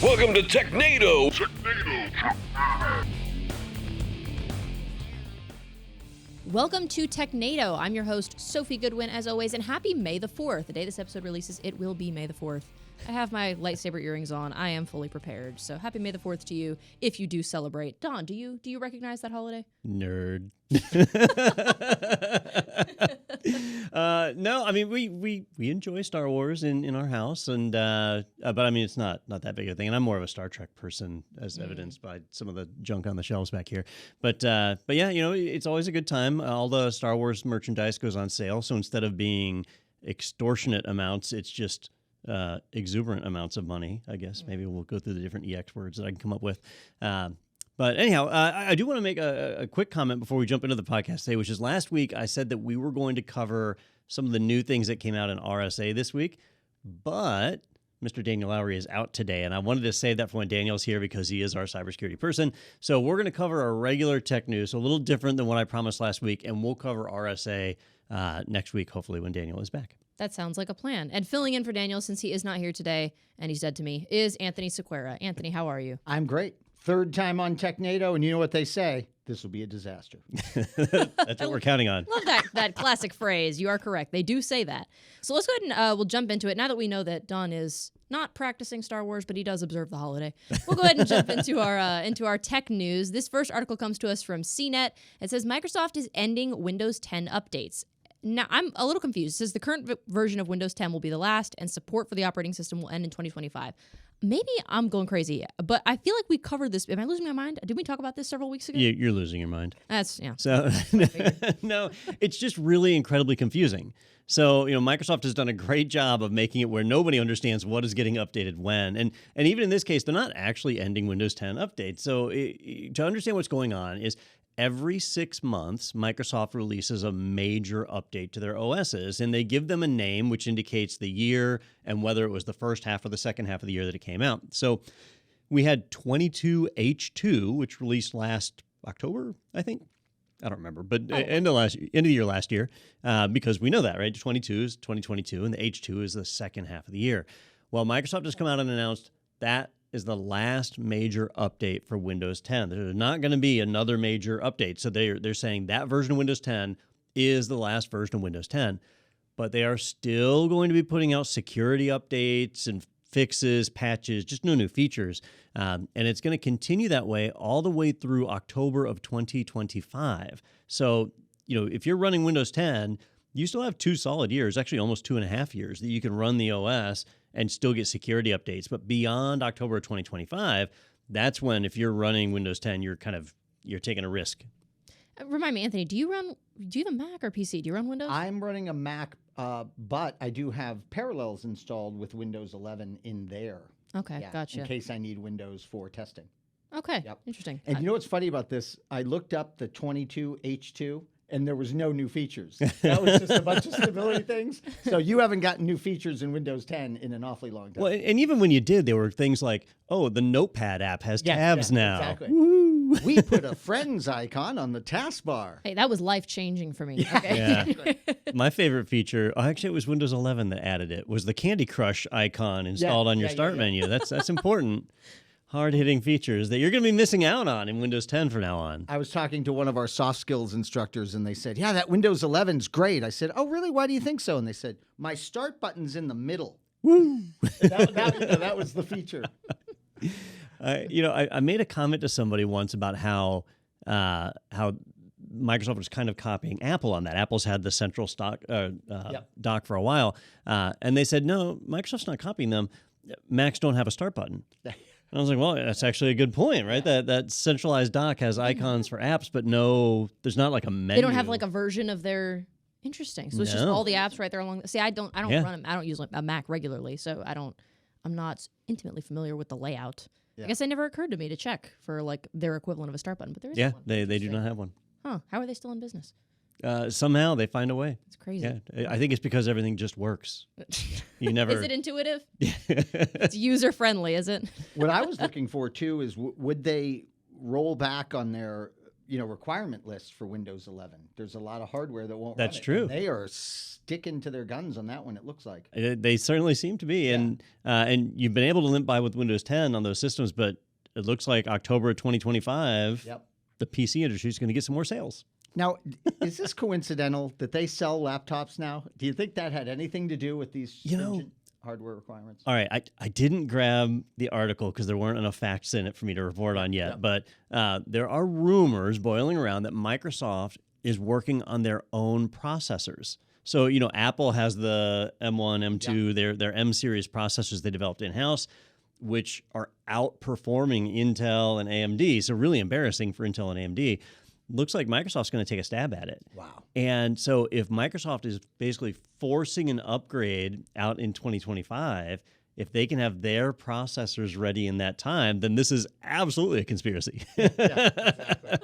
Welcome to Technado. Welcome to Technado. I'm your host, Sophie Goodwin, as always, and happy May the 4th. The day this episode releases, it will be May the 4th. I have my lightsaber earrings on. I am fully prepared. So happy May the 4th to you if you do celebrate. Don, do you recognize that holiday? Nerd. No, I mean we enjoy Star Wars in our house, and but I mean it's not that big a thing. And I'm more of a Star Trek person, as evidenced by some of the junk on the shelves back here. But yeah, you know, it's always a good time. All the Star Wars merchandise goes on sale, so instead of being extortionate amounts, it's just exuberant amounts of money, I guess. Maybe we'll go through the different EX words that I can come up with. But anyhow, I do want to make a quick comment before we jump into the podcast today, which is last week I said that we were going to cover some of the new things that came out in RSA this week, but Mr. Daniel Lowry is out today, and I wanted to save that for when Daniel's here because he is our cybersecurity person. So we're going to cover our regular tech news, so a little different than what I promised last week, and we'll cover RSA next week, hopefully when Daniel is back. That sounds like a plan. And filling in for Daniel, since he is not here today, and he's dead to me, is Anthony Sequeira. Anthony, how are you? I'm great. Third time on Technado, and you know what they say? This will be a disaster. That's what we're counting on. Love that classic phrase. You are correct. They do say that. So let's go ahead and we'll jump into it. Now that we know that Don is not practicing Star Wars, but he does observe the holiday, we'll go ahead and jump into our tech news. This first article comes to us from CNET. It says Microsoft is ending Windows 10 updates. Now, I'm a little confused. It says the current version of Windows 10 will be the last, and support for the operating system will end in 2025. Maybe I'm going crazy, but I feel like we covered this. Am I losing my mind? Did we talk about this several weeks ago? You're losing your mind. Yeah. So, no, it's just really incredibly confusing. So, you know, Microsoft has done a great job of making it where nobody understands what is getting updated when. And even in this case, they're not actually ending Windows 10 updates. So to understand what's going on is every 6 months, Microsoft releases a major update to their OSs, and they give them a name which indicates the year and whether it was the first half or the second half of the year that it came out. So we had 22H2, which released last October, I think. I don't remember, but end of the year last year, because we know that, right? 22 is 2022, and the H2 is the second half of the year. Well, Microsoft has come out and announced that is the last major update for Windows 10. There's not going to be another major update. So they're saying that version of Windows 10 is the last version of Windows 10. But they are still going to be putting out security updates and fixes, patches, just no new features. And it's going to continue that way all the way through October of 2025. So, you know, if you're running Windows 10, you still have 2 solid years, actually almost 2.5 years, that you can run the OS and still get security updates. But beyond October of 2025, that's when, if you're running Windows 10, you're taking a risk. Remind me, Anthony, do you have a Mac or PC? Do you run Windows? I'm running a Mac, but I do have Parallels installed with Windows 11 in there. Okay, gotcha. In case I need Windows for testing. Okay, Yep. Interesting. And you know what's funny about this? I looked up the 22H2, and there was no new features. That was just a bunch of stability things. So you haven't gotten new features in Windows 10 in an awfully long time. Well, and even when you did, there were things like, oh, the Notepad app has tabs now. Exactly. Woo! We put a friends icon on the taskbar. Hey, that was life-changing for me. Yeah. Okay. Yeah. My favorite feature, actually it was Windows 11 that added it, was the Candy Crush icon installed on your start menu. That's important. Hard-hitting features that you're going to be missing out on in Windows 10 from now on. I was talking to one of our soft skills instructors, and they said, yeah, that Windows 11's great. I said, oh, really? Why do you think so? And they said, my start button's in the middle. Woo! That was the feature. I made a comment to somebody once about how Microsoft was kind of copying Apple on that. Apple's had the central dock for a while, and they said, no, Microsoft's not copying them. Macs don't have a start button. And I was like, well, that's actually a good point, right? That centralized dock has icons for apps, but there's not like a menu. They don't have like a version of their. Interesting. So it's just all the apps right there along. See, I don't run them. I don't use a Mac regularly, so I'm not intimately familiar with the layout. Yeah. I guess it never occurred to me to check for like their equivalent of a start button, but there is one. Yeah, they do not have one. Huh? How are they still in business? Somehow they find a way. It's crazy. Yeah, I think it's because everything just works. You never. Is it intuitive? It's user friendly, is it? What I was looking for too is would they roll back on their requirement list for Windows 11. There's a lot of hardware that won't That's run it. true. And they are sticking to their guns on that one, it looks like. They certainly seem to be. And you've been able to limp by with Windows 10 on those systems, but it looks like October of 2025, the PC industry is going to get some more sales. Now, is this coincidental that they sell laptops now? Do you think that had anything to do with these stringent hardware requirements? All right, I didn't grab the article because there weren't enough facts in it for me to report on yet, but there are rumors boiling around that Microsoft is working on their own processors. So, Apple has the M1, M2, their M series processors they developed in-house, which are outperforming Intel and AMD. So really embarrassing for Intel and AMD. Looks like Microsoft's going to take a stab at it. Wow. And so if Microsoft is basically forcing an upgrade out in 2025, if they can have their processors ready in that time, then this is absolutely a conspiracy. Exactly.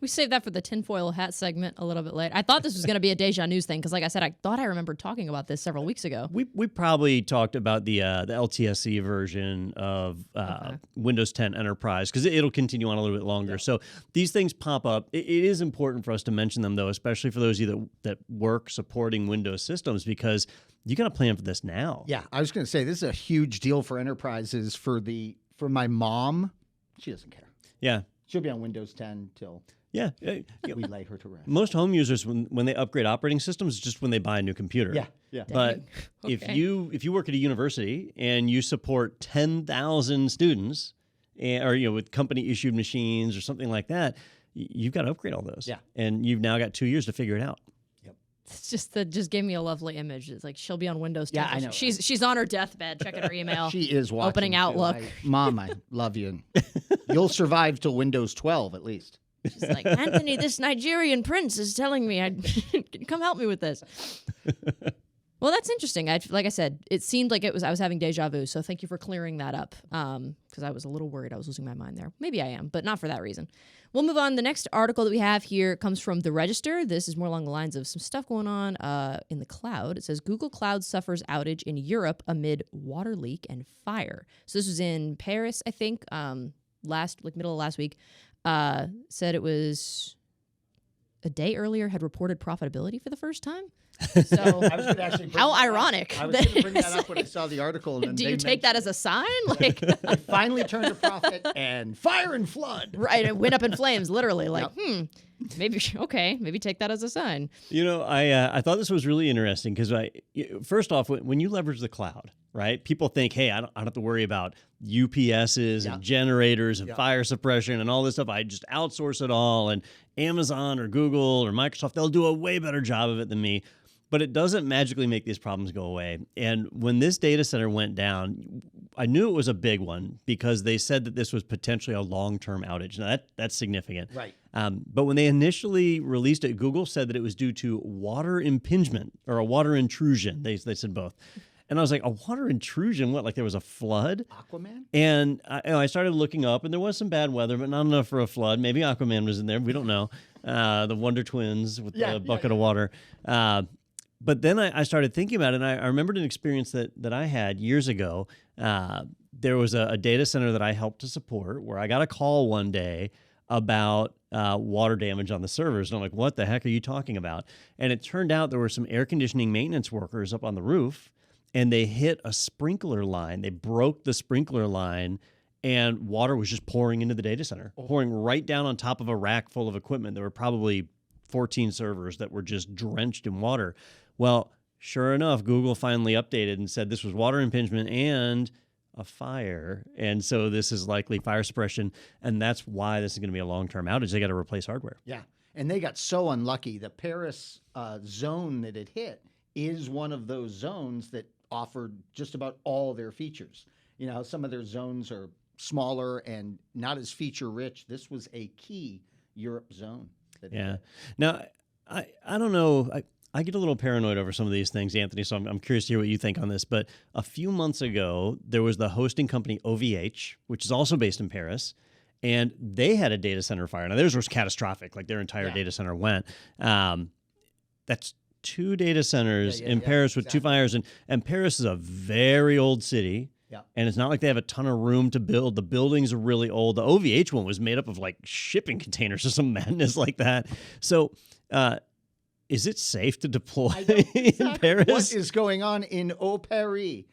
We saved that for the tinfoil hat segment a little bit late. I thought this was going to be a Deja News thing because, like I said, I thought I remembered talking about this several weeks ago. We probably talked about the LTSC version of Windows 10 Enterprise because it'll continue on a little bit longer. So these things pop up. It is important for us to mention them, though, especially for those of you that work supporting Windows systems, because you got to plan for this now. Yeah, I was going to say this is a huge deal for enterprises. For my mom, she doesn't care. Yeah. She'll be on Windows 10 till we lay her to rest. Most home users, when they upgrade operating systems, it's just when they buy a new computer. Yeah. But Okay. if you work at a university and you support 10,000 students, or with company issued machines or something like that, you've got to upgrade all those. Yeah. And you've now got 2 years to figure it out. It's just that just gave me a lovely image. It's like she'll be on Windows 10. Yeah, I know. She's on her deathbed checking her email. She is watching. Opening too. Outlook. Mom, I love you. You'll survive till Windows 12 at least. She's like, Anthony, this Nigerian prince is telling me, come help me with this. Well, that's interesting. Like I said, it seemed like I was having deja vu. So thank you for clearing that up. Because I was a little worried I was losing my mind there. Maybe I am, but not for that reason. We'll move on. The next article that we have here comes from The Register. This is more along the lines of some stuff going on in the cloud. It says Google Cloud suffers outage in Europe amid water leak and fire. So this was in Paris, I think, middle of last week. Said it was a day earlier had reported profitability for the first time. So I was gonna actually how ironic. I was going to bring that up when I saw the article. And then Do you take that as a sign? Like, I finally turned a profit and fire and flood. right, it went up in flames, literally. Like, maybe take that as a sign. I thought this was really interesting because first off, when you leverage the cloud, right? People think, hey, I don't have to worry about UPSs and generators and fire suppression and all this stuff. I just outsource it all, and Amazon or Google or Microsoft, they'll do a way better job of it than me. But it doesn't magically make these problems go away. And when this data center went down, I knew it was a big one because they said that this was potentially a long-term outage. Now, that's significant. Right. But when they initially released it, Google said that it was due to water impingement or a water intrusion. They said both. And I was like, a water intrusion? What, like there was a flood? Aquaman? And I started looking up, and there was some bad weather, but not enough for a flood. Maybe Aquaman was in there. We don't know. The Wonder Twins with the bucket of water. But then I started thinking about it, and I remembered an experience that I had years ago. There was a data center that I helped to support where I got a call one day about water damage on the servers. And I'm like, what the heck are you talking about? And it turned out there were some air conditioning maintenance workers up on the roof, and they hit a sprinkler line. They broke the sprinkler line, and water was just pouring into the data center, pouring right down on top of a rack full of equipment. There were probably 14 servers that were just drenched in water. Well, sure enough, Google finally updated and said this was water impingement and a fire. And so this is likely fire suppression. And that's why this is going to be a long-term outage. They got to replace hardware. Yeah. And they got so unlucky. The Paris zone that it hit is one of those zones that offered just about all their features. Some of their zones are smaller and not as feature rich. This was a key Europe zone. Yeah. Now, I don't know. I get a little paranoid over some of these things, Anthony, so I'm curious to hear what you think on this. But a few months ago, there was the hosting company OVH, which is also based in Paris, and they had a data center fire. Now, theirs was catastrophic. Like, their entire data center went. That's 2 data centers in Paris with 2 fires. And Paris is a very old city. Yeah. And it's not like they have a ton of room to build. The buildings are really old. The OVH one was made up of like shipping containers or some madness like that. So, is it safe to deploy in Paris? What is going on in Paris?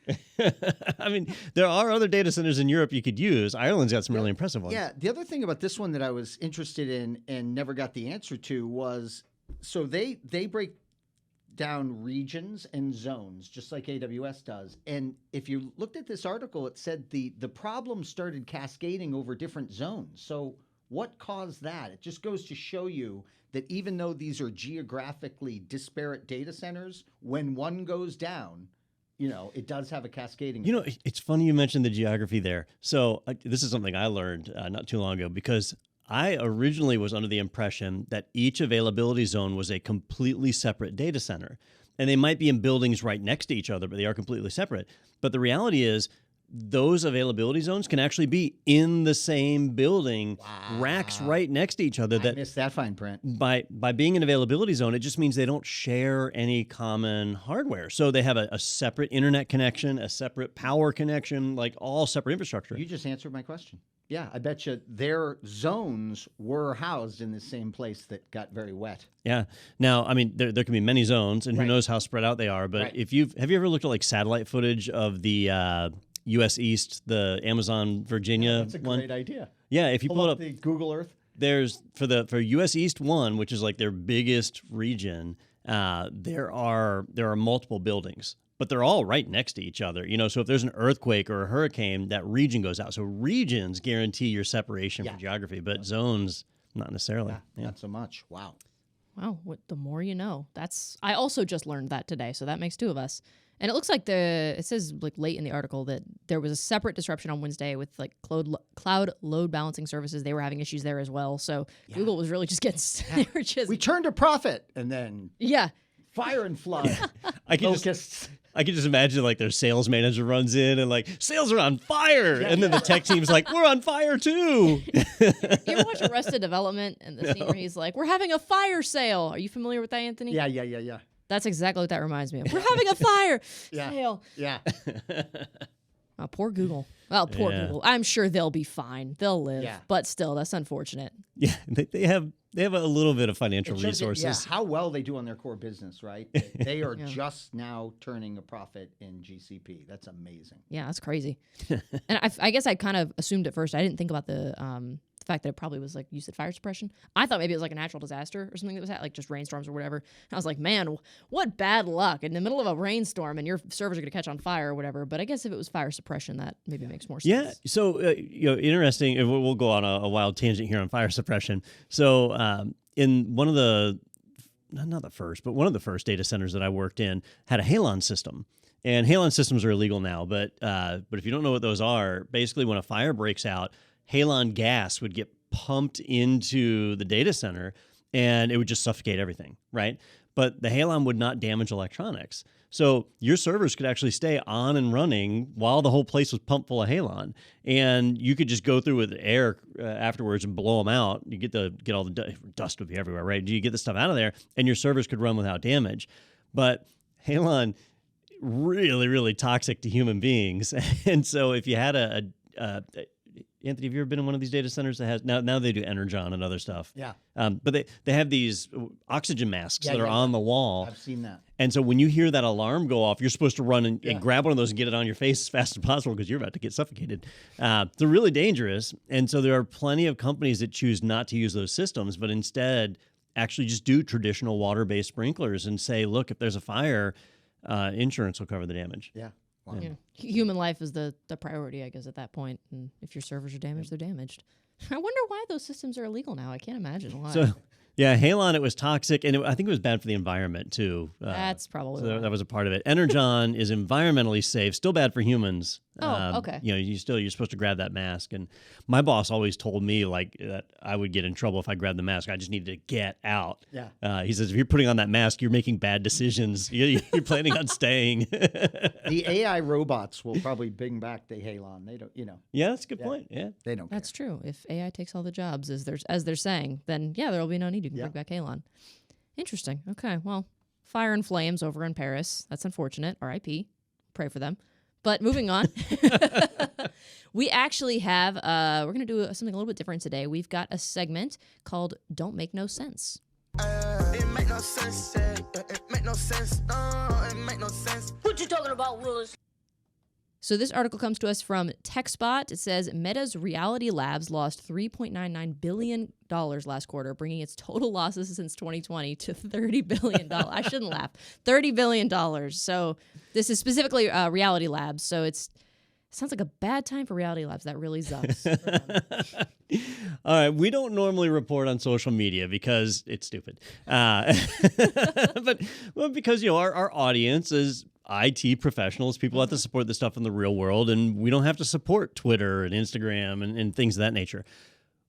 I mean, there are other data centers in Europe you could use. Ireland's got some really impressive ones. Yeah. The other thing about this one that I was interested in and never got the answer to was, so they break down regions and zones just like AWS does. And if you looked at this article, it said the problem started cascading over different zones. So what caused that? It just goes to show you that even though these are geographically disparate data centers, when one goes down, it does have a cascading effect. It's funny you mentioned the geography there. So this is something I learned not too long ago, because I originally was under the impression that each availability zone was a completely separate data center. And they might be in buildings right next to each other, but they are completely separate. But the reality is, those availability zones can actually be in the same building, racks right next to each other. I missed that fine print. By being an availability zone, it just means they don't share any common hardware. So they have a separate internet connection, a separate power connection, like all separate infrastructure. You just answered my question. Yeah, I bet you their zones were housed in the same place that got very wet. Yeah. Now, I mean, there can be many zones, and who Right. knows how spread out they are. But Right. have you ever looked at like satellite footage of the U.S. East, the Amazon Virginia That's a one? great idea. Yeah, if you pull it up, the Google Earth. there's for U.S. East 1, which is like their biggest region. There are multiple buildings, but they're all right next to each other. So if there's an earthquake or a hurricane, that region goes out. So regions guarantee your separation from geography, but zones not necessarily. Yeah. Not so much. Wow. Wow, the more you know. I also just learned that today, so that makes two of us. And it looks like it says like late in the article that there was a separate disruption on Wednesday with like cloud load balancing services. They were having issues there as well. So Google was really just getting they were just We turned a profit and then fire and flood. I can just imagine like their sales manager runs in and like, sales are on fire. And then the tech team's like, we're on fire too. You ever watch Arrested Development and the scene where he's like, we're having a fire sale? Are you familiar with that, Anthony? Yeah. That's exactly what that reminds me of. We're having a fire sale. Yeah. Oh, poor Google. Well, poor Google. I'm sure they'll be fine. They'll live. Yeah. But still, that's unfortunate. Yeah, they have a little bit of financial resources. How well they do on their core business, right? They are just now turning a profit in GCP. That's amazing. Yeah, that's crazy. And I guess I kind of assumed at first, I didn't think about the fact that it probably was like, you said fire suppression. I thought maybe it was like a natural disaster or something that was like just rainstorms or whatever. And I was like, man, what bad luck in the middle of a rainstorm and your servers are going to catch on fire or whatever. But I guess if it was fire suppression, that maybe makes more sense. Yeah. So, interesting. We'll go on a wild tangent here on fire suppression. So, in one of the, not the first, but one of the first data centers that I worked in had a halon system. And halon systems are illegal now, but if you don't know what those are, basically when a fire breaks out, halon gas would get pumped into the data center and it would just suffocate everything, right? But the halon would not damage electronics. So your servers could actually stay on and running while the whole place was pumped full of halon, and you could just go through with air afterwards and blow them out. You get all the dust would be everywhere, right? You get the stuff out of there, and your servers could run without damage. But halon, really, really toxic to human beings, and so if you had Anthony, have you ever been in one of these data centers that has now they do Energon and other stuff? Yeah. But they have these oxygen masks that are on the wall. I've seen that. And so when you hear that alarm go off, you're supposed to run and grab one of those and get it on your face as fast as possible because you're about to get suffocated. They're really dangerous. And so there are plenty of companies that choose not to use those systems, but instead actually just do traditional water-based sprinklers and say, look, if there's a fire, insurance will cover the damage. Yeah. Wow. Yeah. Human life is the priority, I guess, at that point. And if your servers are damaged, they're damaged. I wonder why those systems are illegal now. I can't imagine why. So, yeah, halon, it was toxic, and I think it was bad for the environment, too. That's probably so that was a part of it. Energon is environmentally safe, still bad for humans. Oh, okay. You're supposed to grab that mask. And my boss always told me like that I would get in trouble if I grabbed the mask. I just needed to get out. Yeah. He says, if you're putting on that mask, you're making bad decisions. You're planning on staying. The AI robots will probably bring back the halon. They don't, Yeah, that's a good point. Yeah. They don't care. That's true. If AI takes all the jobs, as they're saying, then yeah, there will be no need. You can bring back halon. Interesting. Okay. Well, fire and flames over in Paris. That's unfortunate. R.I.P. Pray for them. But moving on, we actually have, we're going to do something a little bit different today. We've got a segment called Don't Make No Sense. It make no sense. It make no sense. No, it make no sense. What you talking about, Willis? So this article comes to us from TechSpot. It says Meta's Reality Labs lost $3.99 billion last quarter, bringing its total losses since 2020 to $30 billion. I shouldn't laugh. $30 billion. So this is specifically Reality Labs. So it sounds like a bad time for Reality Labs. That really sucks. All right, we don't normally report on social media because it's stupid. But because our audience is IT professionals, people have to support this stuff in the real world, and we don't have to support Twitter and Instagram and things of that nature.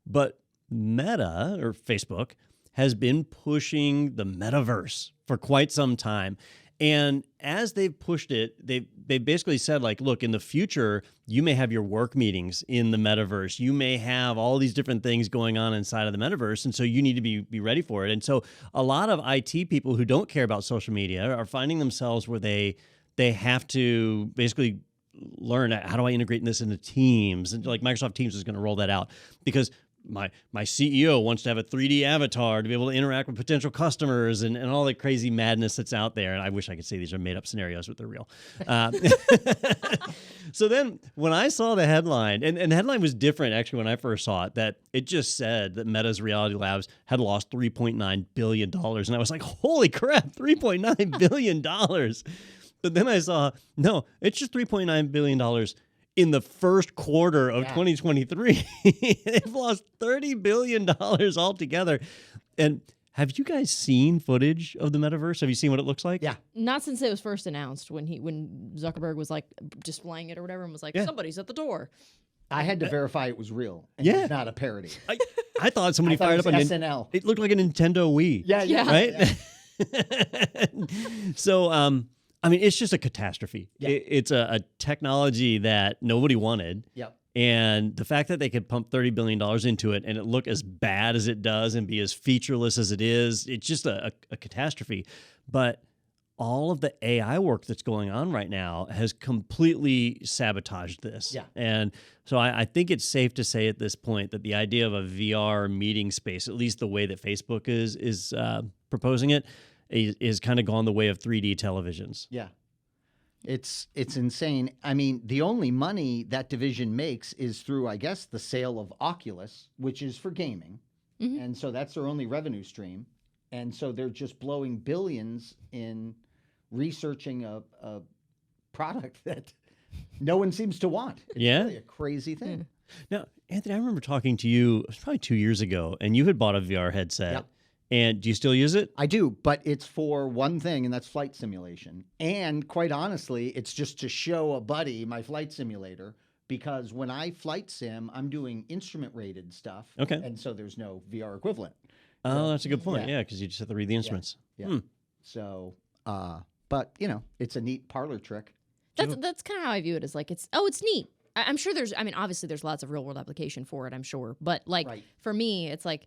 But Meta, or Facebook, has been pushing the metaverse for quite some time. And as they've pushed it, they basically said, like, look, in the future, you may have your work meetings in the metaverse. You may have all these different things going on inside of the metaverse. And so you need to be ready for it. And so a lot of IT people who don't care about social media are finding themselves where they have to basically learn, how do I integrate this into Teams? And like Microsoft Teams is going to roll that out because my CEO wants to have a 3D avatar to be able to interact with potential customers and all the crazy madness that's out there. And I wish I could say these are made up scenarios, but they're real. So then when I saw the headline, and the headline was different actually when I first saw it, that it just said that Meta's Reality Labs had lost $3.9 billion. And I was like, holy crap, $3.9 billion. But then I saw, no, it's just $3.9 billion in the first quarter of 2023. They've lost $30 billion altogether. And have you guys seen footage of the metaverse? Have you seen what it looks like? Yeah. Not since it was first announced, when Zuckerberg was like displaying it or whatever and was like, somebody's at the door. I had to verify it was real. And Yeah. it's not a parody. I thought somebody I thought fired it up was a SNL. It looked like a Nintendo Wii. Yeah. Right? So, I mean, it's just a catastrophe. Yeah. It's a technology that nobody wanted. Yep. And the fact that they could pump $30 billion into it and it look as bad as it does and be as featureless as it is, it's just a catastrophe. But all of the AI work that's going on right now has completely sabotaged this. Yeah. And so I think it's safe to say at this point that the idea of a VR meeting space, at least the way that Facebook is proposing it, is kind of gone the way of 3D televisions. Yeah. It's insane. I mean, the only money that division makes is through, I guess, the sale of Oculus, which is for gaming. Mhm. And so that's their only revenue stream. And so they're just blowing billions in researching a product that no one seems to want. It's really a crazy thing. Now, Anthony, I remember talking to you, it was probably 2 years ago, and you had bought a VR headset. Yep. And do you still use it? I do, but it's for one thing, and that's flight simulation. And quite honestly, it's just to show a buddy my flight simulator, because when I flight sim, I'm doing instrument rated stuff. Okay. And so there's no VR equivalent. Oh, that's a good point. Yeah. Yeah, because you just have to read the instruments. Yeah. So, but it's a neat parlor trick. That's kind of how I view it, is like, it's neat. I'm sure obviously there's lots of real world application for it, I'm sure. But like, for me, it's like,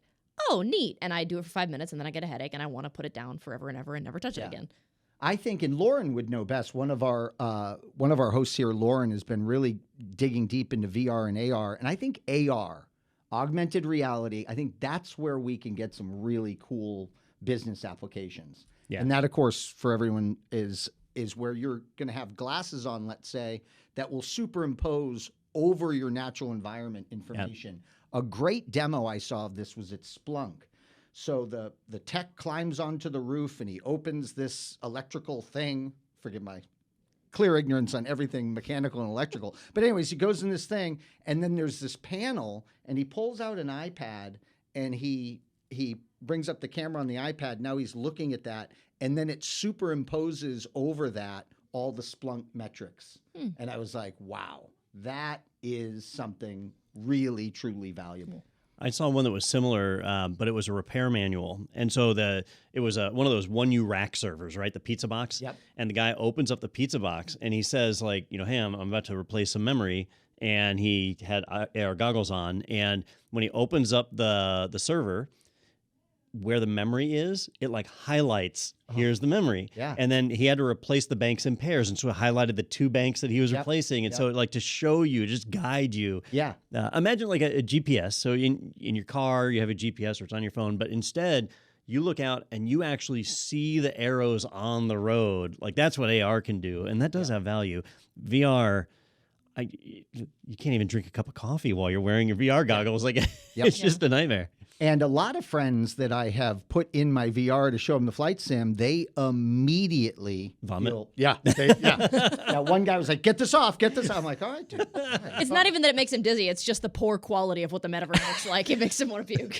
oh, neat. And I do it for 5 minutes and then I get a headache and I want to put it down forever and ever and never touch it again. I think, and Lauren would know best. One of our hosts here, Lauren, has been really digging deep into VR and AR. And I think AR, augmented reality, I think that's where we can get some really cool business applications. Yeah. And that, of course, for everyone is where you're going to have glasses on, let's say, that will superimpose over your natural environment information. Yep. A great demo I saw of this was at Splunk. So the tech climbs onto the roof and he opens this electrical thing. Forgive my clear ignorance on everything mechanical and electrical. But anyways, he goes in this thing and then there's this panel and he pulls out an iPad and he brings up the camera on the iPad. Now he's looking at that and then it superimposes over that all the Splunk metrics. And I was like, wow, that is something really, truly valuable. I saw one that was similar, but it was a repair manual. And so it was one of those 1U rack servers, right? The pizza box. Yep. And the guy opens up the pizza box and he says, like, hey, I'm about to replace some memory. And he had AR goggles on. And when he opens up the server, where the memory is, it like highlights, here's the memory. Yeah. And then he had to replace the banks in pairs. And so it highlighted the 2 banks that he was replacing. And so it like to show you, just guide you. Yeah. Imagine like a GPS. So in your car, you have a GPS or it's on your phone, but instead you look out and you actually see the arrows on the road. Like that's what AR can do. And that does have value. VR, you can't even drink a cup of coffee while you're wearing your VR goggles. Like it's just a nightmare. And a lot of friends that I have put in my VR to show them the flight sim, they immediately vomit. Yeah. One guy was like, "Get this off, get this off." I'm like, "All right, dude." All right, It's not even that it makes him dizzy. It's just the poor quality of what the metaverse looks like. It makes him want to puke.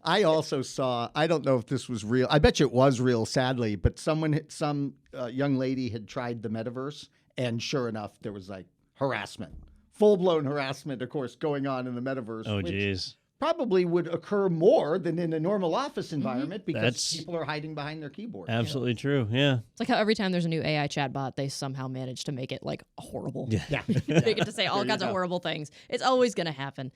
I also saw, I don't know if this was real. I bet you it was real, sadly, but some young lady had tried the metaverse, and sure enough, there was like harassment, full-blown harassment, of course, going on in the metaverse. Oh, which geez. probably would occur more than in a normal office environment because people are hiding behind their keyboard. Absolutely true. Yeah. It's like how every time there's a new AI chatbot, they somehow manage to make it like horrible. Yeah. They get to say all kinds of horrible things. It's always going to happen.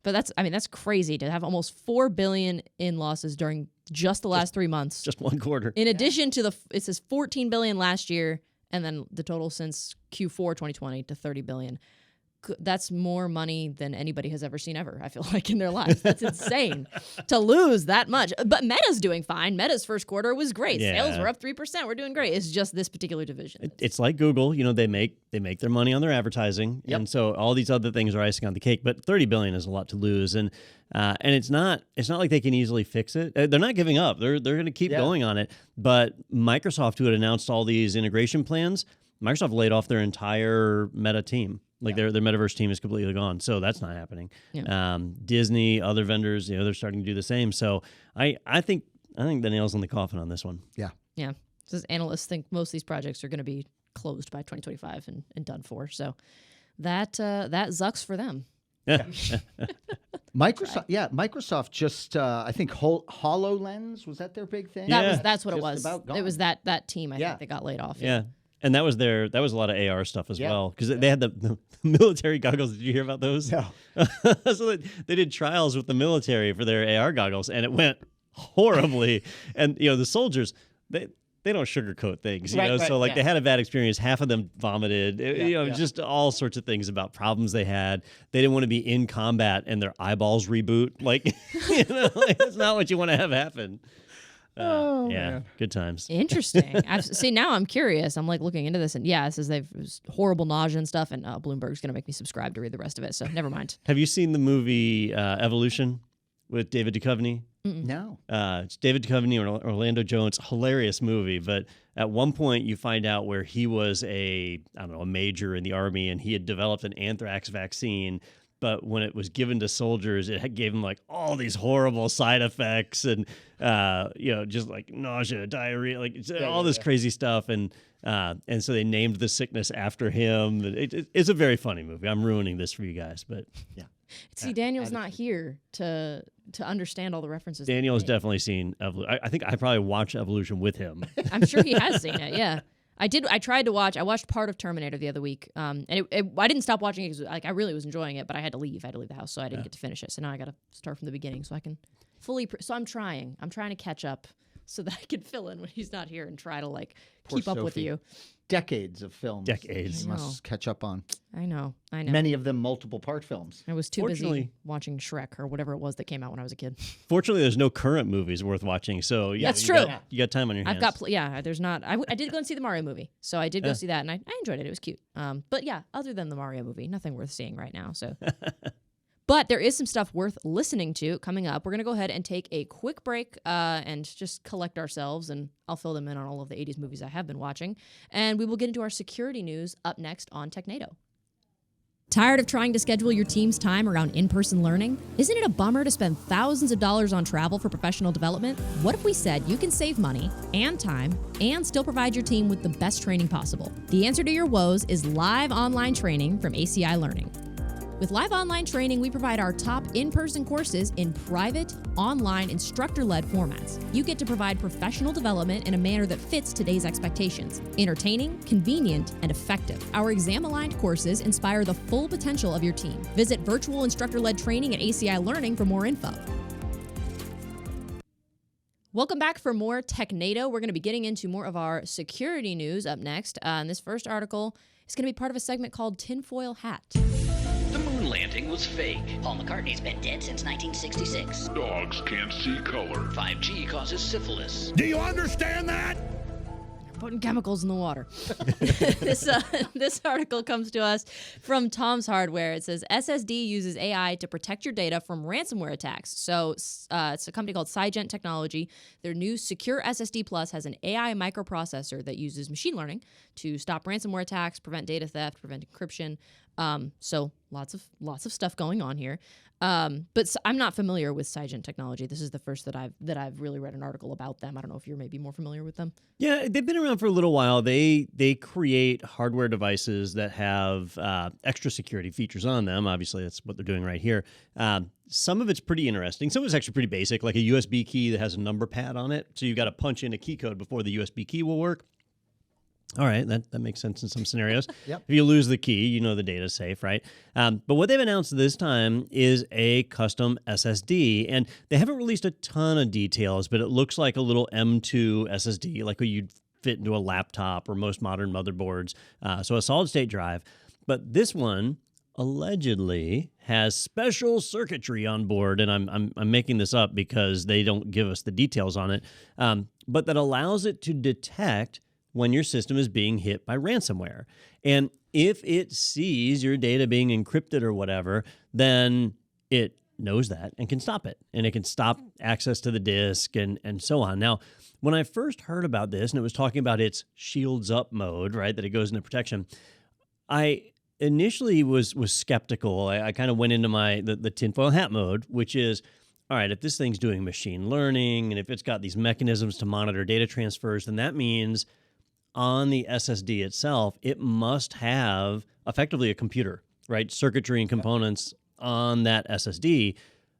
But that's crazy to have almost $4 billion in losses during just the last 3 months. Just one quarter. In addition to it says $14 billion last year, and then the total since Q4 2020 to $30 billion. That's more money than anybody has ever seen ever, I feel like, in their lives. That's insane to lose that much. But Meta's doing fine. Meta's first quarter was great. Yeah. Sales were up 3%. We're doing great. It's just this particular division. It's like Google, they make their money on their advertising, and so all these other things are icing on the cake. But $30 billion is a lot to lose, and it's not like they can easily fix it. They're not giving up. They're going to keep going on it. But Microsoft, who had announced all these integration plans, Microsoft laid off their entire Meta team. Like their metaverse team is completely gone, so that's not happening. Yeah. Disney, other vendors, they're starting to do the same. So I think the nail's on the coffin on this one. Yeah. Yeah. Says analysts think most of these projects are going to be closed by 2025 and done for. So that sucks for them. Yeah. Microsoft just I think HoloLens, was that their big thing? That's what it was. It was that team I think that got laid off. Yeah. And that was a lot of AR stuff as well, because they had the military goggles. Did you hear about those? No. So they did trials with the military for their AR goggles, and it went horribly. And the soldiers, they don't sugarcoat things, So they had a bad experience. Half of them vomited. Just all sorts of things about problems they had. They didn't want to be in combat and their eyeballs reboot. Like, that's not what you want to have happen. Man. Good times. Interesting. See, now I'm curious. I'm like looking into this, and it says they've horrible nausea and stuff, and Bloomberg's going to make me subscribe to read the rest of it, so never mind. Have you seen the movie Evolution with David Duchovny? No. It's David Duchovny and Orlando Jones. Hilarious movie, but at one point you find out where he was a major in the army, and he had developed an anthrax vaccine. But when it was given to soldiers, it gave them like all these horrible side effects and, just like nausea, diarrhea, like all this crazy stuff. And so they named the sickness after him. It's a very funny movie. I'm ruining this for you guys, but yeah. See, Daniel's not here to understand all the references. Daniel has definitely seen Evolution. I think I probably watched Evolution with him. I'm sure he has seen it, yeah. I tried to watch. I watched part of Terminator the other week, and I didn't stop watching it because I really was enjoying it, but I had to leave. I had to leave the house, so I didn't get to finish it. So now I got to start from the beginning, so I can fully. So I'm trying. I'm trying to catch up so that I can fill in when he's not here and try to keep up with you. Decades of films. Decades. You must catch up on. I know. Many of them multiple part films. I was too busy watching Shrek or whatever it was that came out when I was a kid. Fortunately, there's no current movies worth watching, so that's true. You got time on your hands. There's not. I did go and see the Mario movie, so I did go see that, and I enjoyed it. It was cute. But yeah, other than the Mario movie, nothing worth seeing right now. So. But there is some stuff worth listening to coming up. We're going to go ahead and take a quick break and just collect ourselves, and I'll fill them in on all of the 80s movies I have been watching. And we will get into our security news up next on Technado. Tired of trying to schedule your team's time around in-person learning? Isn't it a bummer to spend thousands of dollars on travel for professional development? What if we said you can save money and time and still provide your team with the best training possible? The answer to your woes is live online training from ACI Learning. With live online training, we provide our top in-person courses in private, online, instructor-led formats. You get to provide professional development in a manner that fits today's expectations. Entertaining, convenient, and effective. Our exam-aligned courses inspire the full potential of your team. Visit virtual instructor-led training at ACI Learning for more info. Welcome back for more Technado. We're going to be getting into more of our security news up next. And this first article is going to be part of a segment called Tinfoil Hat. The moon landing was fake. Paul McCartney's been dead since 1966. Dogs can't see color. 5G causes syphilis. Do you understand that? Putting chemicals in the water. This article comes to us from Tom's Hardware. It says SSD uses AI to protect your data from ransomware attacks. So it's a company called Cygent Technology. Their new Secure SSD Plus has an AI microprocessor that uses machine learning to stop ransomware attacks, prevent data theft, prevent encryption. So lots of stuff going on here. But I'm not familiar with Cygent Technology. This is the first that I've really read an article about them. I don't know if you're maybe more familiar with them. Yeah, they've been around for a little while. They create hardware devices that have extra security features on them. Obviously, that's what they're doing right here. Some of it's pretty interesting. Some of it's actually pretty basic, like a USB key that has a number pad on it. So you've got to punch in a key code before the USB key will work. All right, that makes sense in some scenarios. Yep. If you lose the key, you know the data's safe, right? But what they've announced this time is a custom SSD, and they haven't released a ton of details, but it looks like a little M2 SSD, like what you'd fit into a laptop or most modern motherboards. So a solid-state drive. But this one allegedly has special circuitry on board, and I'm making this up because they don't give us the details on it, but that allows it to detect when your system is being hit by ransomware. And if it sees your data being encrypted or whatever, then it knows that and can stop it. And it can stop access to the disk and so on. Now, when I first heard about this, and it was talking about its shields up mode, right, that it goes into protection, I initially was skeptical. I kind of went into the tinfoil hat mode, which is, all right, if this thing's doing machine learning and if it's got these mechanisms to monitor data transfers, then that means on the SSD itself, it must have effectively a computer, right? Circuitry and components on that SSD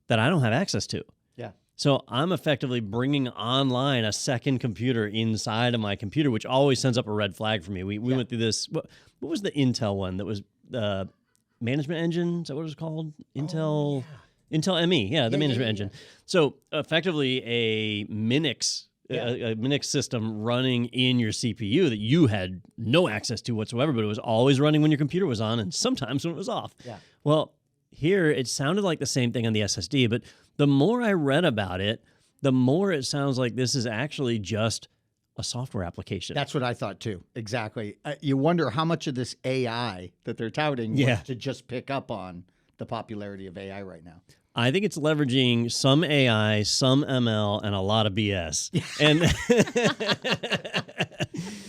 that I don't have access to. Yeah. So I'm effectively bringing online a second computer inside of my computer, which always sends up a red flag for me. We went through this. What was the Intel one that was the management engine? Is that what it was called? Intel ME. Yeah, the management engine. So effectively a Minix. A Minix system running in your CPU that you had no access to whatsoever, but it was always running when your computer was on and sometimes when it was off. Yeah. Well, here it sounded like the same thing on the SSD, but the more I read about it, the more it sounds like this is actually just a software application. That's what I thought too. Exactly. You wonder how much of this AI that they're touting was to just pick up on the popularity of AI right now. I think it's leveraging some AI, some ML, and a lot of BS. And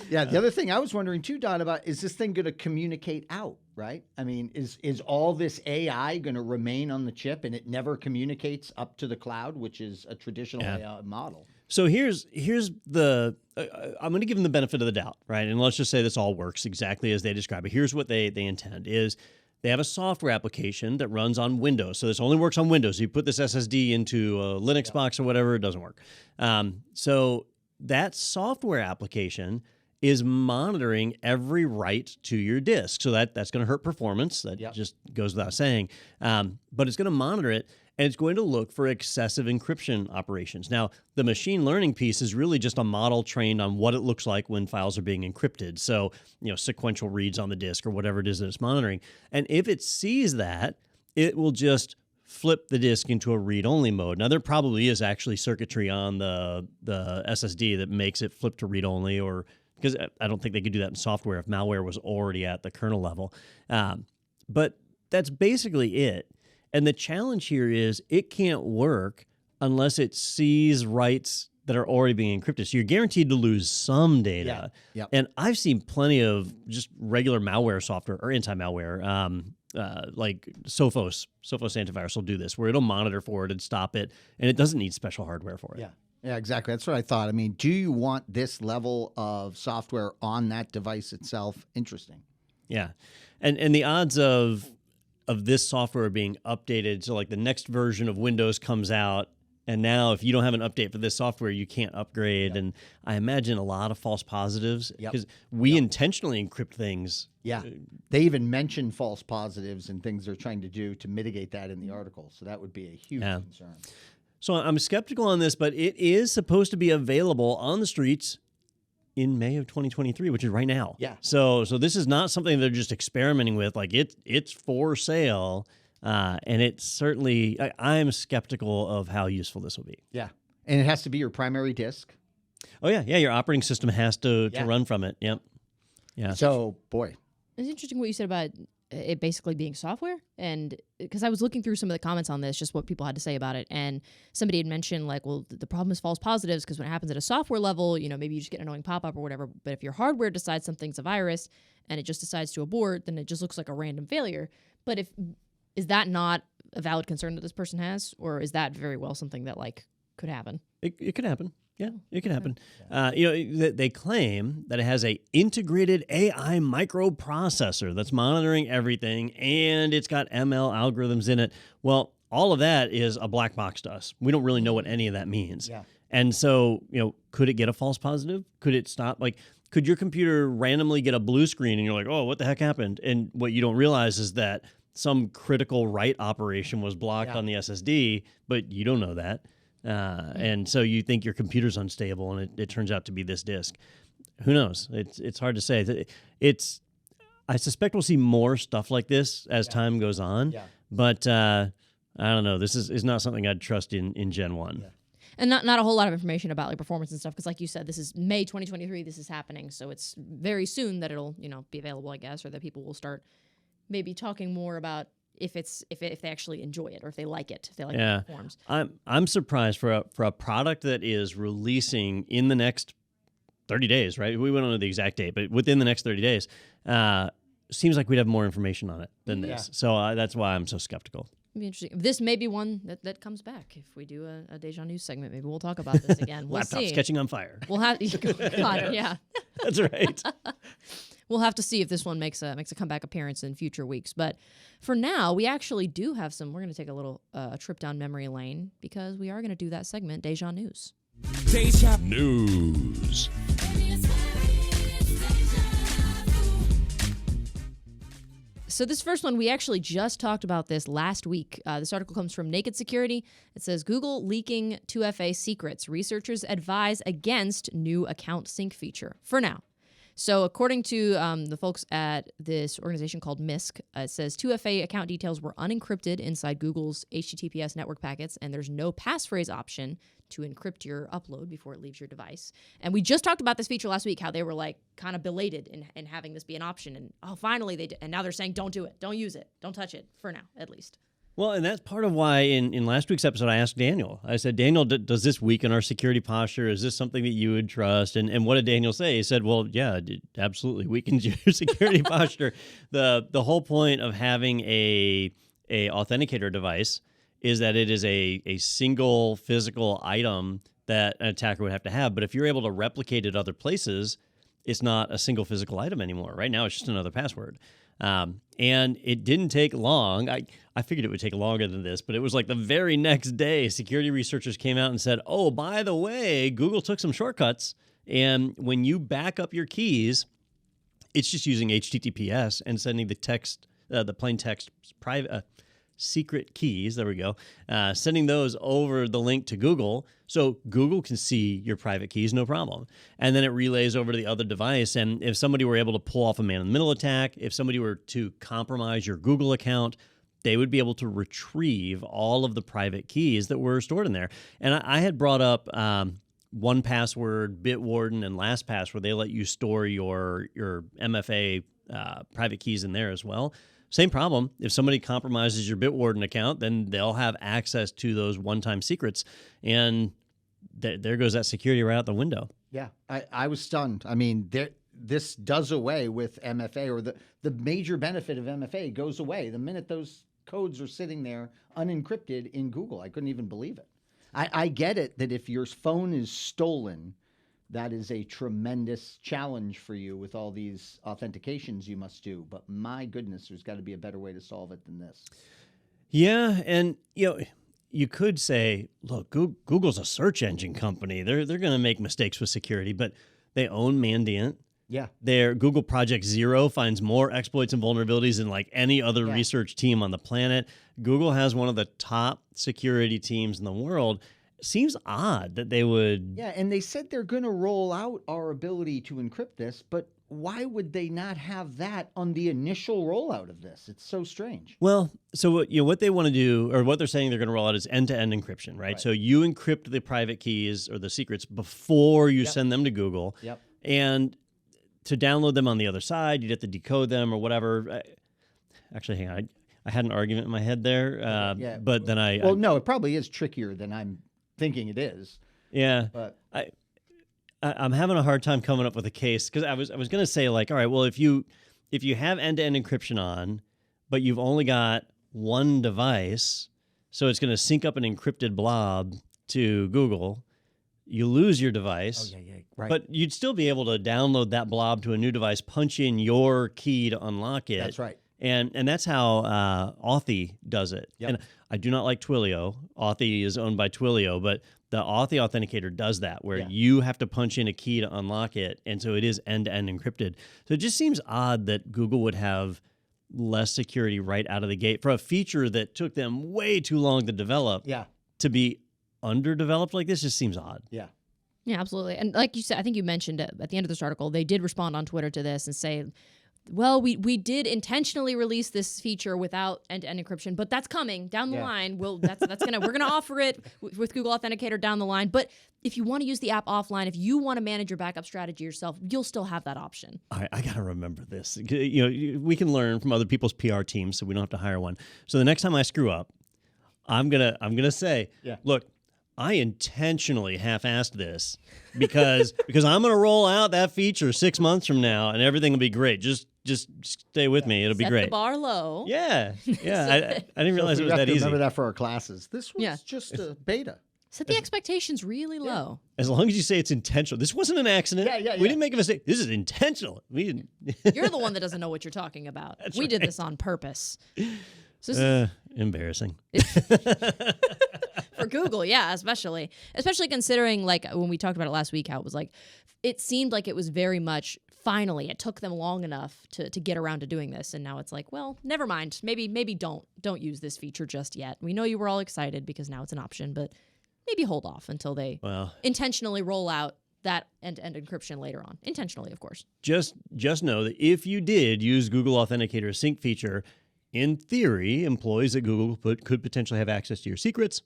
yeah, the other thing I was wondering too, Don, about is this thing going to communicate out, right? I mean, is all this AI going to remain on the chip and it never communicates up to the cloud, which is a traditional AI model? So here's the I'm going to give them the benefit of the doubt, right? And let's just say this all works exactly as they describe it. Here's what they intend is they have a software application that runs on Windows. So this only works on Windows. You put this SSD into a Linux box or whatever, it doesn't work. So that software application is monitoring every write to your disk. So that's going to hurt performance. That just goes without saying. But it's going to monitor it, and it's going to look for excessive encryption operations. Now, the machine learning piece is really just a model trained on what it looks like when files are being encrypted. So, sequential reads on the disk or whatever it is that it's monitoring. And if it sees that, it will just flip the disk into a read-only mode. Now, there probably is actually circuitry on the SSD that makes it flip to read-only, or because I don't think they could do that in software if malware was already at the kernel level. But that's basically it. And the challenge here is it can't work unless it sees writes that are already being encrypted. So you're guaranteed to lose some data. Yeah. And I've seen plenty of just regular malware software or anti-malware, like Sophos antivirus will do this, where it'll monitor for it and stop it, and it doesn't need special hardware for it. Yeah, exactly. That's what I thought. I mean, do you want this level of software on that device itself? Interesting. Yeah. And the odds of this software being updated, so like the next version of Windows comes out, and now if you don't have an update for this software, you can't upgrade. And I imagine a lot of false positives because we intentionally encrypt things. Yeah. They even mention false positives and things they're trying to do to mitigate that in the article. So that would be a huge concern. So I'm skeptical on this, but it is supposed to be available on the streets in May of 2023, which is right now. Yeah. So this is not something they're just experimenting with. Like it's for sale, and it's certainly I'm skeptical of how useful this will be. Yeah. And it has to be your primary disk. Oh yeah. Your operating system has to Yeah. run from it. Yep. Yeah. So, boy. It's interesting what you said about it basically being software, and because I was looking through some of the comments on this, just what people had to say about it, and somebody had mentioned like, well, the problem is false positives because when it happens at a software level, maybe you just get an annoying pop-up or whatever, but if your hardware decides something's a virus and it just decides to abort, then it just looks like a random failure. But is that not a valid concern that this person has, or is that very well something that like could happen? It could happen. Yeah, it could happen. They claim that it has a integrated AI microprocessor that's monitoring everything, and it's got ML algorithms in it. Well, all of that is a black box to us. We don't really know what any of that means. Yeah. And so, could it get a false positive? Could it stop? Like, could your computer randomly get a blue screen and you're like, oh, what the heck happened? And what you don't realize is that some critical write operation was blocked on the SSD, but you don't know that. And so you think your computer's unstable, and it turns out to be this disk. Who knows? It's hard to say. I suspect we'll see more stuff like this as time goes on. Yeah. But I don't know. This is not something I'd trust in Gen 1. Yeah. And not a whole lot of information about like performance and stuff, because like you said, this is May 2023. This is happening, so it's very soon that it'll be available, I guess, or that people will start maybe talking more about if they actually enjoy it or if they like it, if they like how it performs. I'm surprised for a product that is releasing in the next 30 days, right? We don't know the exact date, but within the next 30 days, seems like we'd have more information on it than this. So that's why I'm so skeptical. It'd be interesting. This may be one that comes back if we do a Deja News segment. Maybe we'll talk about this again. We'll Laptops see. catching on fire. We'll have God, yeah. That's right. We'll have to see if this one makes a comeback appearance in future weeks. But for now, we actually do have some. We're going to take a little trip down memory lane because we are going to do that segment, Deja News. Deja News. So this first one, we actually just talked about this last week. This article comes from Naked Security. It says, Google leaking 2FA secrets. Researchers advise against new account sync feature for now. So according to the folks at this organization called MISC, it says 2FA account details were unencrypted inside Google's HTTPS network packets, and there's no passphrase option to encrypt your upload before it leaves your device. And we just talked about this feature last week, how they were like kind of belated in having this be an option. And finally they did. And now they're saying, don't do it. Don't use it. Don't touch it for now, at least. Well, and that's part of why in last week's episode, I asked Daniel. I said, Daniel, does this weaken our security posture? Is this something that you would trust? And what did Daniel say? He said, well, yeah, it absolutely weakens your security posture. The whole point of having a authenticator device is that it is a single physical item that an attacker would have to have. But if you're able to replicate it other places, it's not a single physical item anymore. Right now, it's just another password. And it didn't take long. I figured it would take longer than this, but it was like the very next day, security researchers came out and said, oh, by the way, Google took some shortcuts. And when you back up your keys, it's just using HTTPS and sending the text, the plain text private secret keys. There we go. Sending those over the link to Google. So Google can see your private keys, no problem. And then it relays over to the other device. And if somebody were able to pull off a man-in-the-middle attack, if somebody were to compromise your Google account, they would be able to retrieve all of the private keys that were stored in there. And I had brought up 1Password, Bitwarden, and LastPass, where they let you store your MFA private keys in there as well. Same problem. If somebody compromises your Bitwarden account, then they'll have access to those one-time secrets. And there goes that security right out the window. Yeah, I was stunned. I mean, this does away with MFA, or the major benefit of MFA goes away the minute those codes are sitting there unencrypted in Google. I couldn't even believe it. I get it that if your phone is stolen, that is a tremendous challenge for you with all these authentications you must do. But my goodness, there's got to be a better way to solve it than this. Yeah, and you could say, look, Google's a search engine company. They're going to make mistakes with security, but they own Mandiant. Yeah. Their Google Project Zero finds more exploits and vulnerabilities than like any other research team on the planet. Google has one of the top security teams in the world. Seems odd that they would. Yeah, and they said they're going to roll out our ability to encrypt this, but why would they not have that on the initial rollout of this? It's so strange. Well, so what they want to do, or what they're saying they're going to roll out, is end-to-end encryption, right? So you encrypt the private keys or the secrets before you send them to Google. Yep. And to download them on the other side, you'd have to decode them or whatever. Actually, hang on. I had an argument in my head there, but then Well, no, it probably is trickier than I'm thinking it is. Yeah. But I'm having a hard time coming up with a case because I was going to say, like, all right, well, if you have end-to-end encryption on, but you've only got one device, so it's going to sync up an encrypted blob to Google, you lose your device. Oh, yeah, right. But you'd still be able to download that blob to a new device, punch in your key to unlock it. That's right. And that's how Authy does it. Yep. And I do not like Twilio. Authy is owned by Twilio, but the Authy Authenticator does that, where you have to punch in a key to unlock it, and so it is end-to-end encrypted. So it just seems odd that Google would have less security right out of the gate for a feature that took them way too long to develop. Yeah. To be underdeveloped like this just seems odd. Yeah. Yeah, absolutely. And like you said, I think you mentioned at the end of this article, they did respond on Twitter to this and say, well, we did intentionally release this feature without end-to-end encryption, but that's coming down the line. We're gonna offer it with Google Authenticator down the line. But if you want to use the app offline, if you want to manage your backup strategy yourself, you'll still have that option. All right, I gotta remember this. We can learn from other people's PR teams, so we don't have to hire one. So the next time I screw up, I'm gonna say, look, I intentionally half-assed this because I'm going to roll out that feature 6 months from now, and everything will be great. Just stay with me; it'll be Set great. the bar low. Yeah. I didn't realize it was that easy. Remember that for our classes. This was just a beta. Set the expectations really low. As long as you say it's intentional. This wasn't an accident. We didn't make a mistake. This is intentional. We didn't. You're the one that doesn't know what you're talking about. We did this on purpose. So embarrassing. For Google, yeah, especially considering, like, when we talked about it last week, how it was like, it seemed like it was very much finally, it took them long enough to get around to doing this, and now it's like, well, never mind, maybe don't use this feature just yet. We know you were all excited because now it's an option, but maybe hold off until they intentionally roll out that end-to-end encryption later on. Intentionally, of course. Just know that if you did use Google Authenticator sync feature, in theory, employees at Google could potentially have access to your secrets.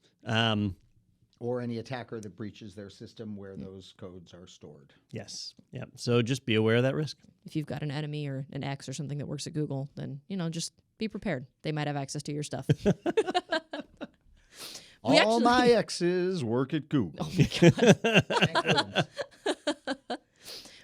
Or any attacker that breaches their system where those codes are stored. Yes. Yeah. So just be aware of that risk. If you've got an enemy or an ex or something that works at Google, then, just be prepared. They might have access to your stuff. All my exes work at Google. Oh my God.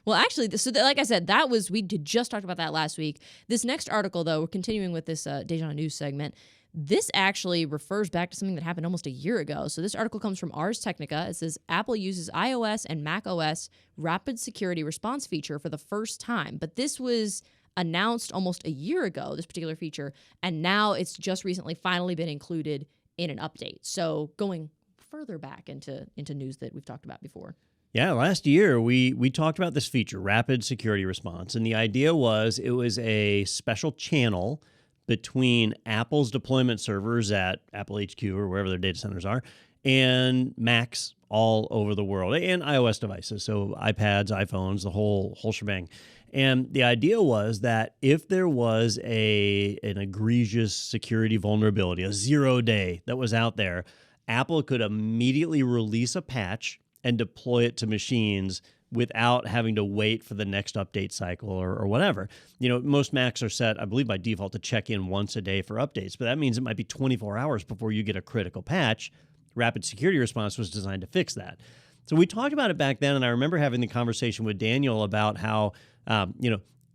Well, actually, like I said, we just talked about that last week. This next article, though, we're continuing with this Deja News segment. This actually refers back to something that happened almost a year ago. So this article comes from Ars Technica. It says Apple uses iOS and macOS rapid security response feature for the first time. But this was announced almost a year ago, this particular feature, and now it's just recently finally been included in an update. So going further back into news that we've talked about before. Yeah, last year we talked about this feature, rapid security response, and the idea was it was a special channel between Apple's deployment servers at Apple HQ or wherever their data centers are and Macs all over the world and iOS devices, so iPads, iPhones, the whole shebang. And the idea was that if there was an egregious security vulnerability, a 0-day that was out there, Apple could immediately release a patch and deploy it to machines without having to wait for the next update cycle or whatever. Most Macs are set, I believe, by default to check in once a day for updates, but that means it might be 24 hours before you get a critical patch. Rapid security response was designed to fix that. So we talked about it back then, and I remember having the conversation with Daniel about how,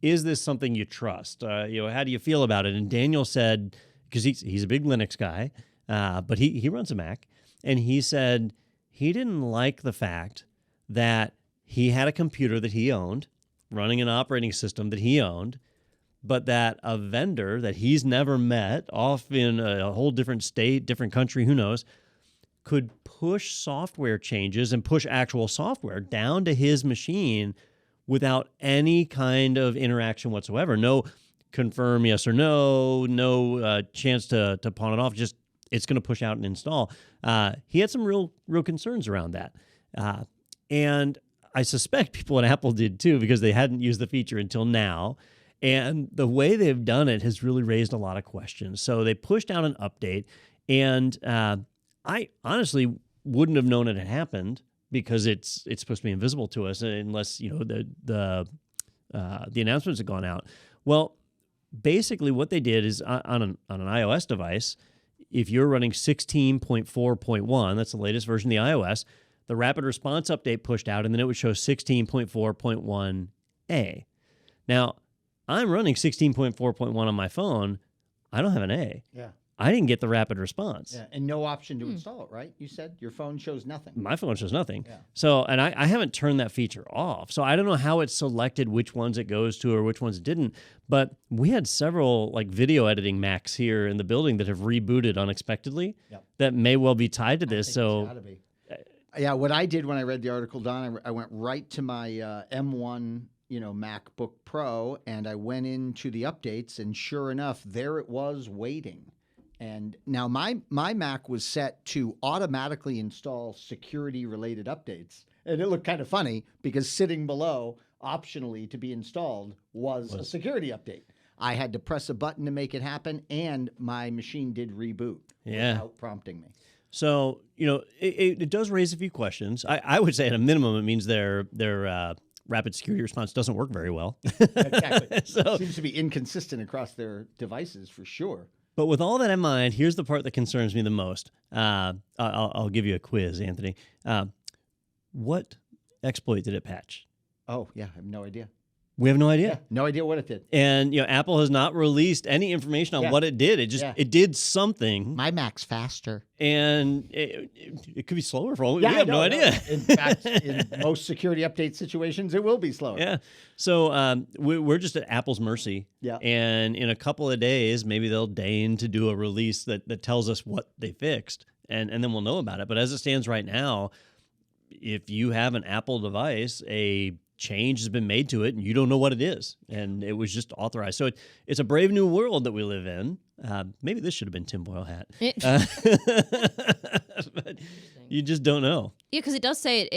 is this something you trust? How do you feel about it? And Daniel said, because he's a big Linux guy, but he runs a Mac, and he said he didn't like the fact that he had a computer that he owned, running an operating system that he owned, but that a vendor that he's never met, off in a whole different state, different country, who knows, could push software changes and push actual software down to his machine without any kind of interaction whatsoever. No confirm yes or no chance to pawn it off. Just it's going to push out and install. He had some real concerns around that. And I suspect people at Apple did too, because they hadn't used the feature until now. And the way they've done it has really raised a lot of questions. So they pushed out an update, and I honestly wouldn't have known it had happened because it's supposed to be invisible to us unless the announcements had gone out. Well, basically what they did is on an iOS device, if you're running 16.4.1, that's the latest version of the iOS, the rapid response update pushed out, and then it would show 16.4.1a. Now, I'm running 16.4.1 on my phone. I don't have an A. Yeah. I didn't get the rapid response. Yeah, and no option to install it, right? You said your phone shows nothing. My phone shows nothing. Yeah. So, and I haven't turned that feature off. So I don't know how it selected which ones it goes to or which ones it didn't. But we had several like video editing Macs here in the building that have rebooted unexpectedly. Yep. That may well be tied to this. I think So it's gotta be. Yeah, what I did when I read the article, Don, I went right to my M1, MacBook Pro, and I went into the updates, and sure enough, there it was waiting. And now my Mac was set to automatically install security-related updates, and it looked kind of funny because sitting below, optionally to be installed, was a security update. I had to press a button to make it happen, and my machine did reboot without prompting me. So, it does raise a few questions. I would say at a minimum, it means their rapid security response doesn't work very well. Exactly. So, it seems to be inconsistent across their devices for sure. but with all that in mind, here's the part that concerns me the most. I'll give you a quiz, Anthony. What exploit did it patch? Oh, yeah, I have no idea. We have no idea. Yeah, no idea what it did. And Apple has not released any information on what it did. It just it did something, My Mac's faster. and it could be slower for all we Yeah, have no idea. In fact, in most security update situations, it will be slower. Yeah. So we're just at Apple's mercy. Yeah. And in a couple of days, maybe they'll deign to do a release that tells us what they fixed, and then we'll know about it. But as it stands right now, if you have an Apple device, a change has been made to it, and you don't know what it is, and it was just authorized. So it's a brave new world that we live in. Maybe this should have been tinfoil hat, but you just don't know. Yeah, because it does say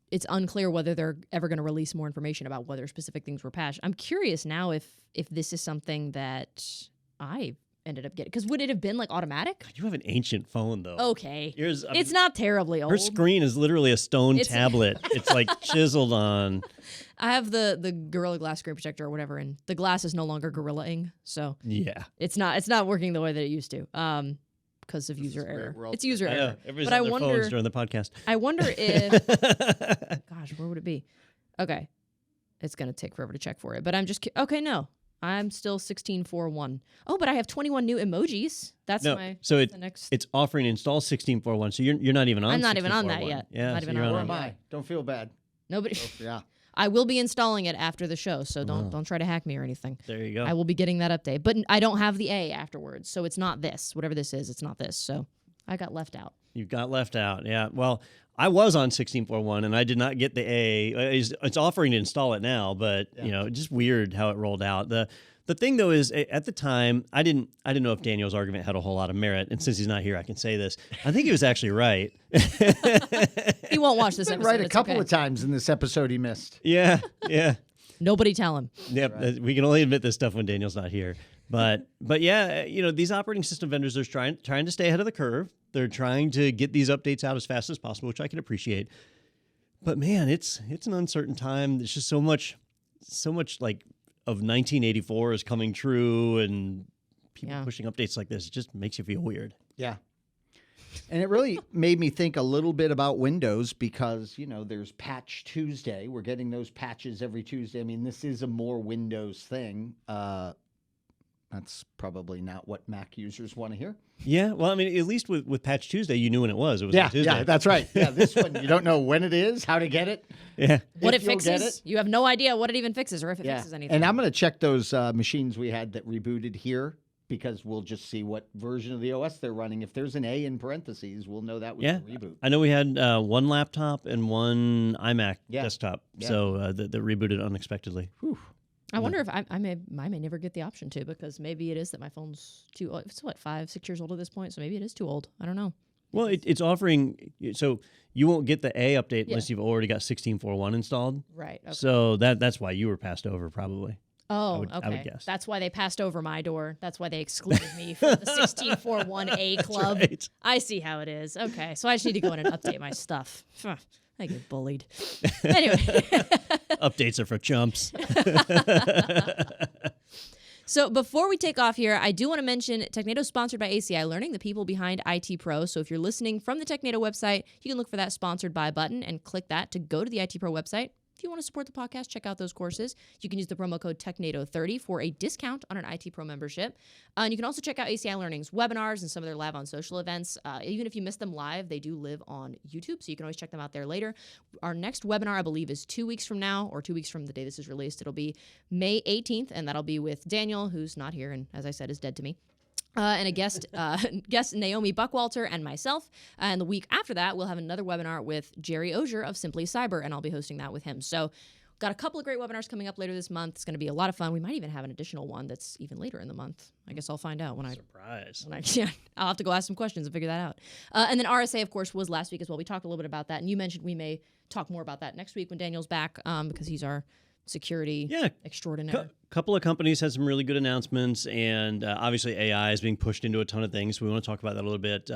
it's unclear whether they're ever going to release more information about whether specific things were patched. I'm curious now if this is something that I ended up getting, because would it have been like automatic? You have an ancient phone, though. Okay, Yours, it's not terribly old. Her screen is literally a stone tablet. It's like chiseled on. I have the Gorilla Glass screen protector or whatever, and the glass is no longer Gorilla-ing, so Yeah. it's not working the way that it used to. Because of user error. It's user I know. error. Everybody's But on their phones during the podcast. I wonder if gosh, where would it be? Okay. It's going to take forever to check for it. But I'm just okay, no. I'm still 16.4.1. Oh, but I have 21 new emojis. That's so the next. it's offering install 16.4.1. So you're not even on. I'm not even on that 16.4.1. yet. Yeah, Not so even you're on Where on am that. I? Don't feel bad. Nobody. Yeah. I will be installing it after the show, so don't try to hack me or anything. There you go. I will be getting that update, but I don't have the A afterwards, so it's not this. Whatever this is, it's not this. So I got left out. You got left out. Yeah. Well, I was on 16.4.1 and I did not get the A. It's offering to install it now, but just weird how it rolled out. The thing though is at the time I didn't know if Daniel's argument had a whole lot of merit, and since he's not here, I can say this. I think he was actually right. He won't watch this Been episode. right a it's couple okay. of times in this episode he missed. Yeah. Nobody tell him. Yep, we can only admit this stuff when Daniel's not here. But yeah, these operating system vendors are trying to stay ahead of the curve. They're trying to get these updates out as fast as possible, which I can appreciate. But man, it's an uncertain time. There's just so much like of 1984 is coming true, and people pushing updates like this. It just makes you feel weird. Yeah. And it really made me think a little bit about Windows because, there's Patch Tuesday. We're getting those patches every Tuesday. I mean, this is a more Windows thing. That's probably not what Mac users want to hear. Yeah, well, I mean, at least with Patch Tuesday, you knew when it was. It was on Tuesday. Yeah, that's right. Yeah, this one, you don't know when it is, how to get it. Yeah. What it If you'll get fixes, it. you have no idea what it even fixes or if it Yeah. fixes anything. And I'm going to check those machines we had that rebooted here because we'll just see what version of the OS they're running. If there's an A in parentheses, we'll know that was Yeah. a reboot. I know we had one laptop and one iMac Yeah. desktop, Yeah. so that rebooted unexpectedly. Whew. I wonder if I may never get the option to, because maybe it is that my phone's too old. It's what, 5-6 years old at this point, so maybe it is too old. I don't know. Well, it's offering, so you won't get the A update unless you've already got 16.4.1 installed. Right. Okay. So that's why you were passed over, probably. Oh, I would guess. That's why they passed over my door. That's why they excluded me from the 1641A club. right. I see how it is. Okay, so I just need to go in and update my stuff. I get bullied. Anyway. Updates are for chumps. So before we take off here, I do want to mention Technado is sponsored by ACI Learning, the people behind IT Pro. So if you're listening from the Technado website, you can look for that sponsored by button and click that to go to the IT Pro website. If you want to support the podcast, check out those courses. You can use the promo code Technado30 for a discount on an IT Pro membership. And you can also check out ACI Learning's webinars and some of their live on social events. Even if you miss them live, they do live on YouTube, so you can always check them out there later. Our next webinar, I believe, is 2 weeks from now, or 2 weeks from the day this is released. It'll be May 18th, and that'll be with Daniel, who's not here and, as I said, is dead to me. And a guest Naomi Buckwalter and myself. And the week after that, we'll have another webinar with Jerry Osier of Simply Cyber, and I'll be hosting that with him. So got a couple of great webinars coming up later this month. It's going to be a lot of fun. We might even have an additional one that's even later in the month. I guess I'll find out when Surprise. I'll have to go ask some questions and figure that out. And then RSA, of course, was last week as well. We talked a little bit about that, and you mentioned we may talk more about that next week when Daniel's back, because he's our security extraordinaire. Couple of companies had some really good announcements, and obviously AI is being pushed into a ton of things. We want to talk about that a little bit.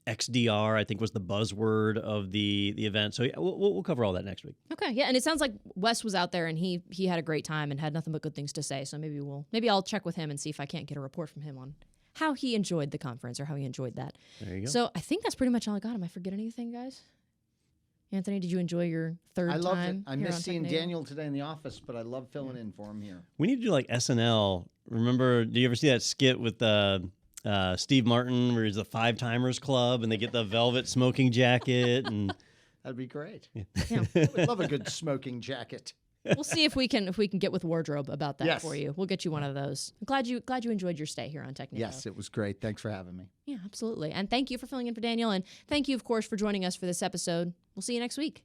XDR, I think, was the buzzword of the event. So yeah, we'll cover all that next week. Okay, yeah, and it sounds like Wes was out there and he had a great time and had nothing but good things to say. So maybe I'll check with him and see if I can't get a report from him on how he enjoyed the conference or how he enjoyed that. There you go. So I think that's pretty much all I got. Am I forgetting anything, guys? Anthony, did you enjoy your third time? I loved it. I here missed on seeing Technado? Daniel today in the office, but I love filling in for him here. We need to do like SNL. Remember, do you ever see that skit with Steve Martin where he's the Five Timers Club and they get the velvet smoking jacket? And That'd be great. Yeah. I would love a good smoking jacket. We'll see if we can get with wardrobe about that Yes. for you. We'll get you one of those. I'm glad you enjoyed your stay here on Technado. Yes, it was great. Thanks for having me. Yeah, absolutely. And thank you for filling in for Daniel, and thank you, of course, for joining us for this episode. We'll see you next week.